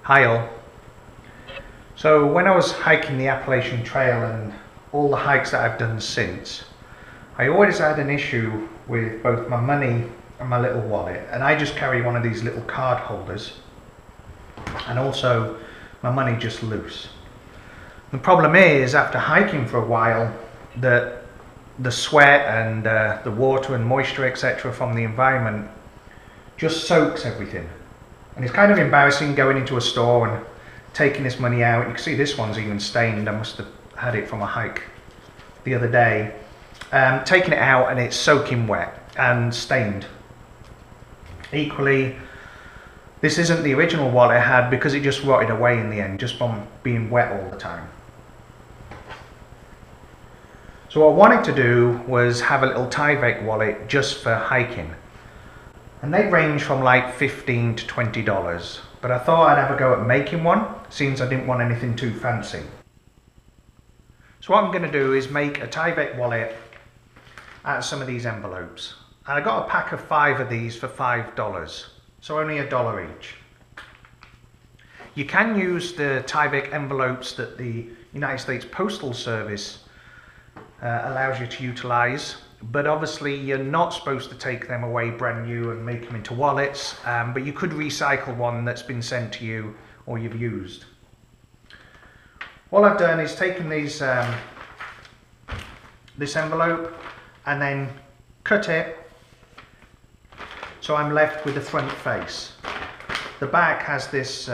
Hi all. So when I was hiking the Appalachian Trail and all the hikes that I've done since, I always had an issue with both my money and my little wallet, and I just carry one of these little card holders, and also my money just loose. The problem is, after hiking for a while, that the sweat and the water and moisture etc. from the environment just soaks everything. And it's kind of embarrassing going into a store and taking this money out. You can see this one's even stained. I must have had it from a hike the other day. Taking it out and it's soaking wet and stained. Equally, this isn't the original wallet I had because it just rotted away in the end, just from being wet all the time. So what I wanted to do was have a little Tyvek wallet just for hiking. And they range from like $15 to $20. But I thought I'd have a go at making one, since I didn't want anything too fancy. So what I'm going to do is make a Tyvek wallet out of some of these envelopes. And I got a pack of 5 of these for $5, so only $1 each. You can use the Tyvek envelopes that the United States Postal Service allows you to utilize, but obviously you're not supposed to take them away brand new and make them into wallets, but you could recycle one that's been sent to you or you've used. All I've done is taken these this envelope and then cut it so I'm left with the front face. The back has this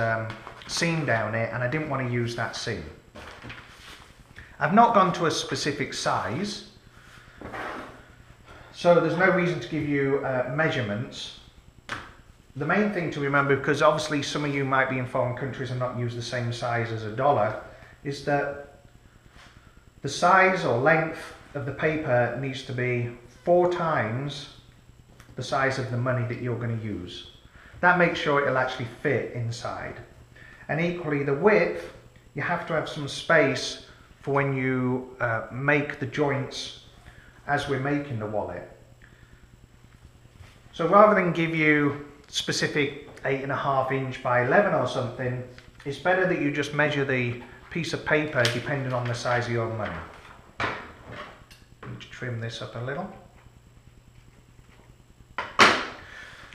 seam down it, and I didn't want to use that seam. I've not gone to a specific size, so there's no reason to give you measurements. The main thing to remember, because obviously some of you might be in foreign countries and not use the same size as $1, is that the size or length of the paper needs to be 4 times the size of the money that you're going to use. That makes sure it'll actually fit inside. And equally, the width, you have to have some space for when you make the joints as we're making the wallet. So rather than give you specific 8.5 inch by 11 or something, it's better that you just measure the piece of paper depending on the size of your money. Need to trim this up a little.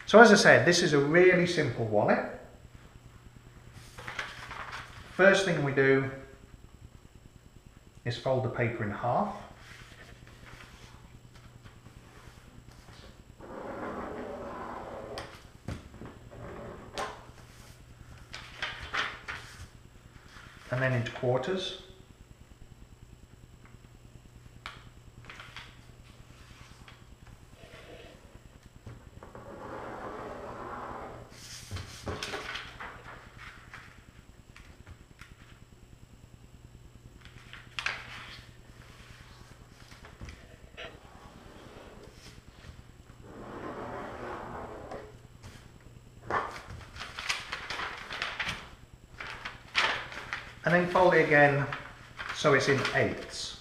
So as I said, this is a really simple wallet. First thing we do is fold the paper in half. And then into quarters. And then fold it again so it's in 8ths.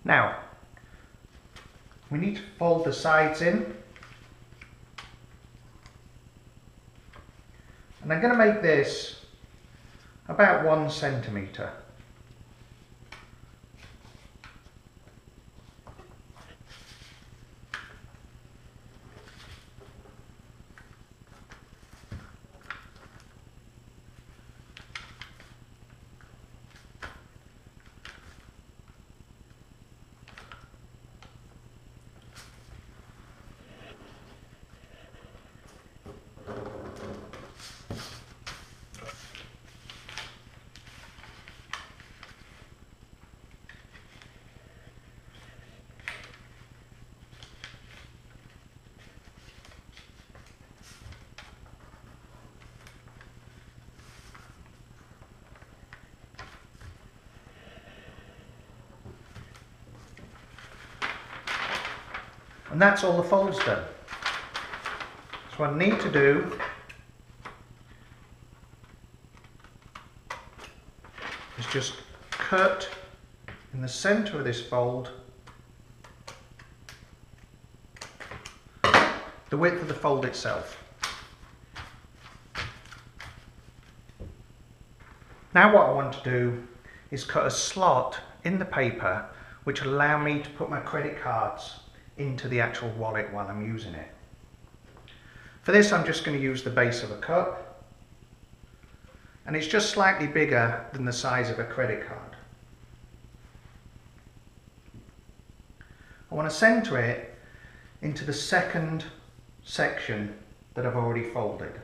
Now, we need to fold the sides in, and I'm going to make this about 1 centimetre. And that's all the folds done. So what I need to do is just cut in the center of this fold the width of the fold itself. Now what I want to do is cut a slot in the paper which will allow me to put my credit cards into the actual wallet while I'm using it. For this I'm just going to use the base of a cup, and it's just slightly bigger than the size of a credit card. I want to center it into the second section that I've already folded.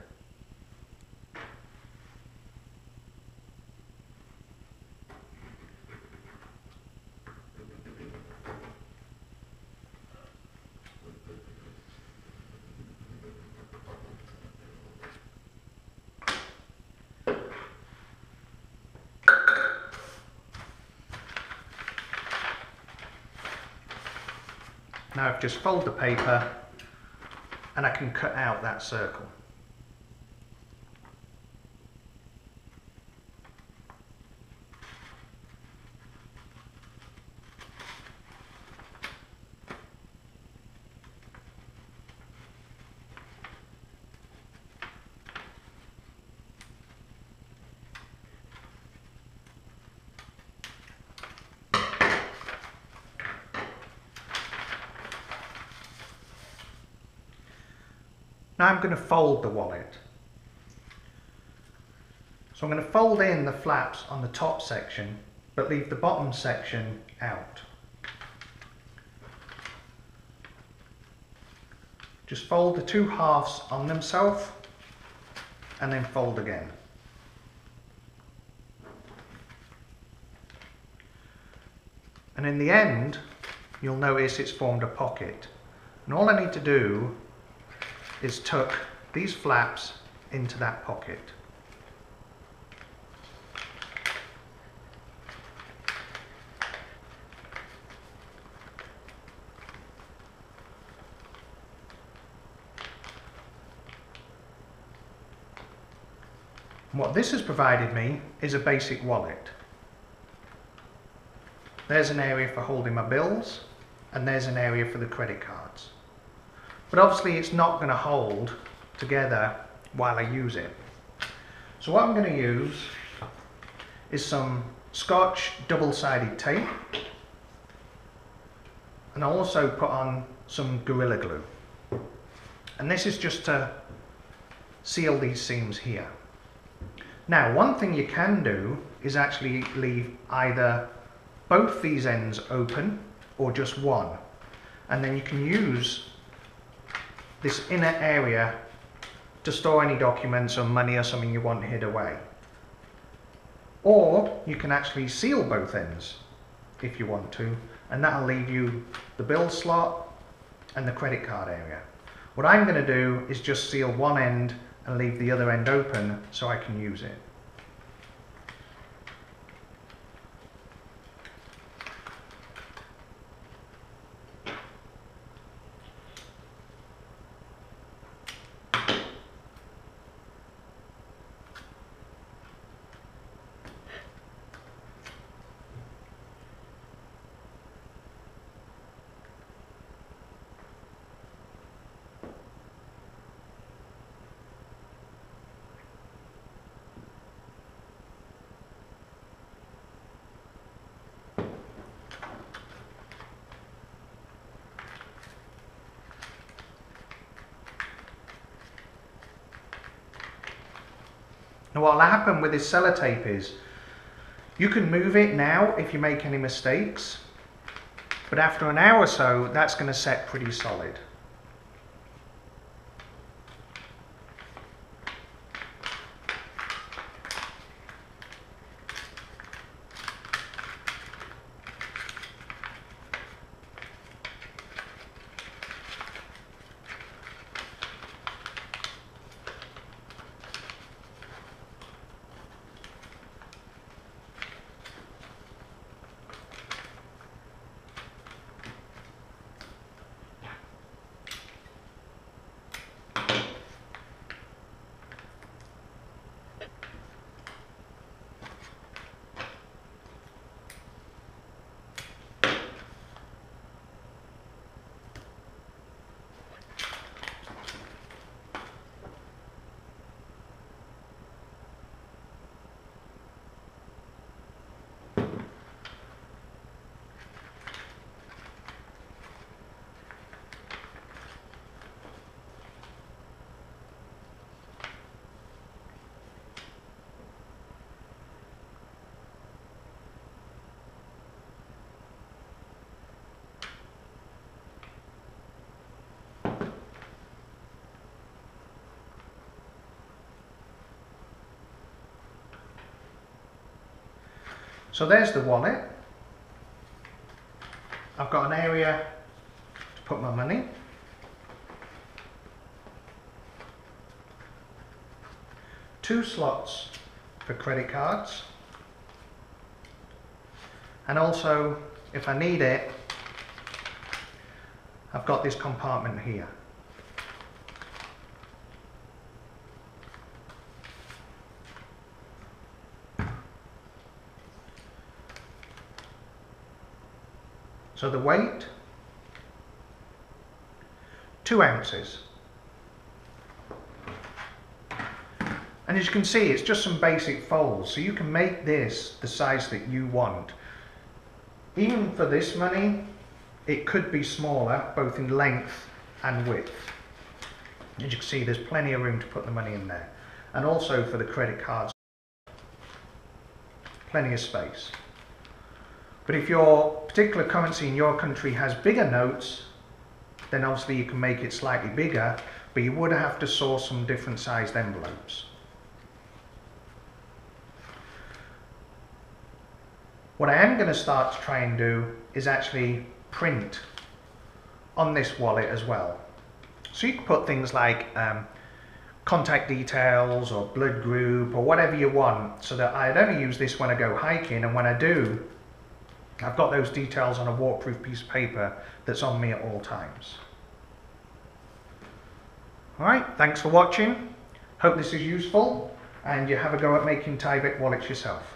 Now I've just folded the paper and I can cut out that circle. Now I'm going to fold the wallet. So I'm going to fold in the flaps on the top section, but leave the bottom section out. Just fold the two halves on themselves and then fold again. And in the end, you'll notice it's formed a pocket. And all I need to do is tuck these flaps into that pocket. And what this has provided me is a basic wallet. There's an area for holding my bills, and there's an area for the credit cards. But obviously it's not going to hold together while I use it. So what I'm going to use is some Scotch double-sided tape, and I'll also put on some Gorilla Glue. And this is just to seal these seams here. Now one thing you can do is actually leave either both these ends open or just one, and then you can use this inner area to store any documents or money or something you want hid away. Or you can actually seal both ends if you want to, and that'll leave you the bill slot and the credit card area. What I'm going to do is just seal one end and leave the other end open so I can use it. Now what will happen with this sellotape is, you can move it now if you make any mistakes, but after an hour or so that's going to set pretty solid. So there's the wallet. I've got an area to put my money. Two slots for credit cards. And also, if I need it, I've got this compartment here. So the weight, 2 ounces. And as you can see, it's just some basic folds, so you can make this the size that you want. Even for this money, it could be smaller, both in length and width. As you can see, there's plenty of room to put the money in there. And also for the credit cards, plenty of space. But if your particular currency in your country has bigger notes, then obviously you can make it slightly bigger, but you would have to source some different sized envelopes. What I am going to start to try and do is actually print on this wallet as well. So you can put things like contact details or blood group or whatever you want, so that I'd only use this when I go hiking, and when I do, I've got those details on a waterproof piece of paper that's on me at all times. Alright, thanks for watching. Hope this is useful and you have a go at making Tyvek wallets yourself.